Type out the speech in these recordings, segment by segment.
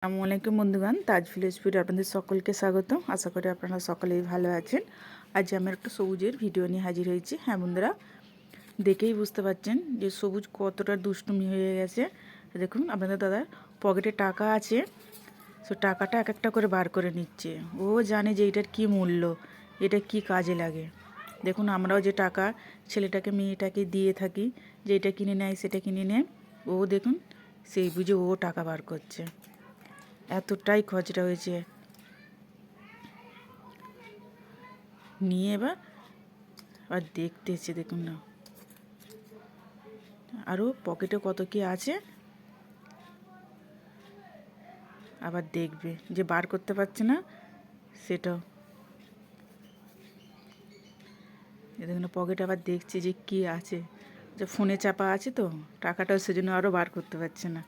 আসসালামু আলাইকুম বন্ধুগণ, তাজ ভিলেজ ফুড আপনাদের সকলকে স্বাগত। আশা করি আপনারা সকলেই ভালো আছেন। আজ আমি একটা সবুজের ভিডিও নিয়ে হাজির হয়েছি। হ্যাঁ বন্ধুরা, দেখেই বুঝতে পারছেন যে সবুজ কতটা দুষ্টুমি হয়ে গেছে। দেখুন আপনাদের দাদার পকেটে টাকা আছে, সো টাকাটা এক একটা করে বার করে নিচ্ছে। ও জানে যে এটার কী মূল্য, এটা কি কাজে লাগে। দেখুন আমরাও যে টাকা ছেলেটাকে মেয়েটাকে দিয়ে থাকি যে এটা কিনে নেয় সেটা কিনে নেয়, ও দেখুন সেই বুঝে ও টাকা বার করছে। এতটাই খরচা হয়েছে। নিয়ে এবার দেখতেছে, দেখুন না আরও পকেটে কত কি আছে, আবার দেখবে যে বার করতে পারছে না সেটাও। দেখুন পকেটে আবার দেখছে যে কি আছে, যে ফোনে চাপা আছে তো টাকাটাও, সেজন্য আরও বার করতে পারছে না।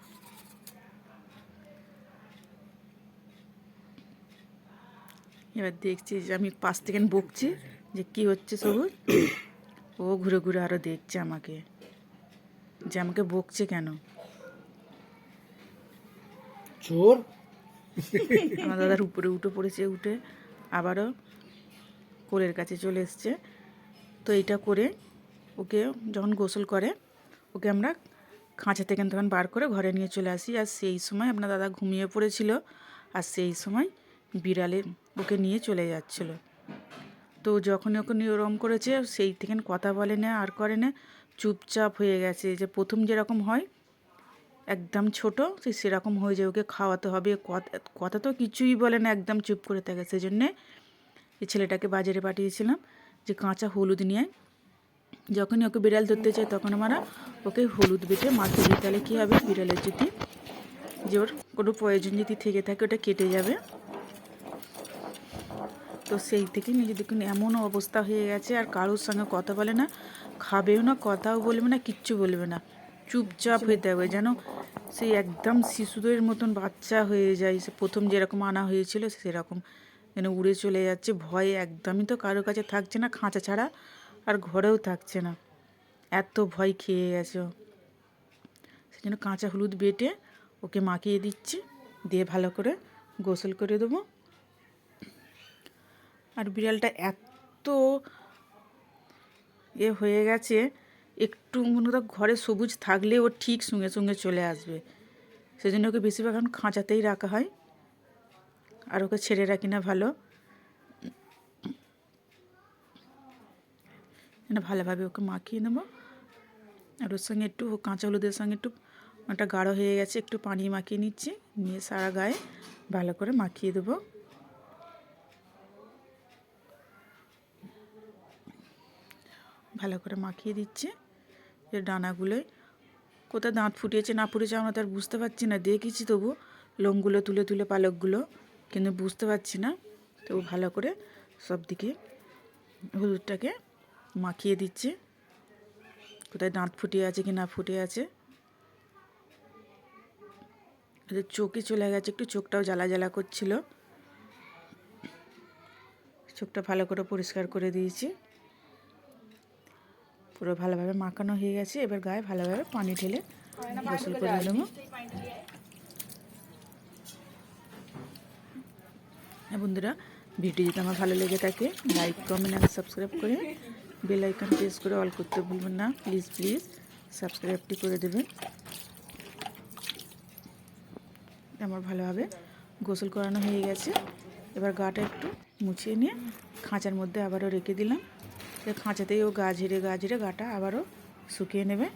এবার দেখছি যে আমি পাশ থেকে বকছি যে কি হচ্ছে সবুজ, ও ঘুরে ঘুরে আরও দেখছে আমাকে, যে আমাকে বকছে কেন। চোর আমার দাদার উপরে উঠে পড়েছে, উঠে আবারও কোলের কাছে চলে এসছে। তো এইটা করে ওকে যখন গোসল করে ওকে আমরা খাঁচা থেকে তখন বার করে ঘরে নিয়ে চলে আসি। আর সেই সময় আপনার দাদা ঘুমিয়ে পড়েছিল, আর সেই সময় বিড়ালে ওকে নিয়ে চলে যাচ্ছিলো। তো যখন ওকে নিয়ে ওরম করেছে, সেই থেকে কথা বলে না আর করে না, চুপচাপ হয়ে গেছে। যে প্রথম যেরকম হয় একদম ছোট সেরকম হয়ে যায়, ওকে খাওয়াতে হবে, কথা তো কিছুই বলে না, একদম চুপ করে থাকে। সেই জন্যে এই ছেলেটাকে বাজারে পাঠিয়েছিলাম যে কাঁচা হলুদ নিয়ে যখনই ওকে বিড়াল ধরতে চায় তখন আমরা ওকে হলুদ বেটে মাখিয়ে দিই। তাহলে কী হবে, বিড়ালের যদি যে ওর কোনো প্রয়োজন যদি থেকে থাকে ওটা কেটে যাবে। তো সেই থেকে নিজে দেখুন এমন অবস্থা হয়ে গেছে, আর কারোর সঙ্গে কথা বলে না, খাবেও না, কথাও বলবে না, কিচ্ছু বলবে না, চুপচাপ হয়ে থাকবে, যেন সেই একদম শিশুদের মতন বাচ্চা হয়ে যায়। সে প্রথম যেরকম আনা হয়েছিল সেরকম যেন উড়ে চলে যাচ্ছে। ভয়ে একদমই তো কারোর কাছে থাকছে না, খাঁচা ছাড়া আর ঘরেও থাকছে না, এত ভয় খেয়ে গেছে। সেই জন্য কাঁচা হলুদ বেটে ওকে মাখিয়ে দিচ্ছি, দিয়ে ভালো করে গোসল করে দেবো। আর বিড়ালটা এত হয়ে গেছে, একটু মনে ঘরে সবুজ থাকলে ও ঠিক সঙ্গে সঙ্গে চলে আসবে। সেই জন্য ওকে বেশিরভাগ এখন খাঁচাতেই রাখা হয়, আর ওকে ছেড়ে রাখি না। ভালো ভালোভাবে ওকে মাখিয়ে নেবো। আর ওর সঙ্গে একটু কাঁচা হলুদের সঙ্গে একটু একটা গাঢ় হয়ে গেছে, একটু পানি মাখিয়ে নিচ্ছি, নিয়ে সারা গায়ে ভালো করে মাখিয়ে দেবো। ভালো করে মাখিয়ে দিচ্ছি। এর ডানাগুলোয় কোথায় দাঁত ফুটিয়েছে না ফুটিয়েছে আমরা তার বুঝতে পারছি না, দেখেছি তবু লোমগুলো তুলে তুলে পালকগুলো, কিন্তু বুঝতে পারছি না। তো ভালো করে সব দিকে হলুদটাকে মাখিয়ে দিচ্ছি, কোথায় দাঁত ফুটিয়ে আছে কি না ফুটিয়ে আছে। চোখে চলে গেছে, একটু চোখটাও জ্বালা জ্বালা করছিল, চোখটা ভালো করে পরিষ্কার করে দিয়েছি। পুরো ভালোভাবে মাখানো হয়ে গেছে, এবার গায়ে ভালোভাবে পানি ঢেলে গোসল করে নেবো। বন্ধুরা, ভিডিও যদি আমার ভালো লেগে থাকে লাইক কমেন্ট আর সাবস্ক্রাইব করে বেল আইকন প্রেস করে অল করতে ভুলবেন না। প্লিজ প্লিজ সাবস্ক্রাইবটি করে দেবেন। আমার ভালোভাবে গোসল করানো হয়ে গেছে, এবার গাটা একটু মুছিয়ে নিয়ে খাঁচার মধ্যে আবারও রেখে দিলাম। খাঁচাতেই ও গা ঝেড়ে গাটা আবারও শুকিয়ে নেবে।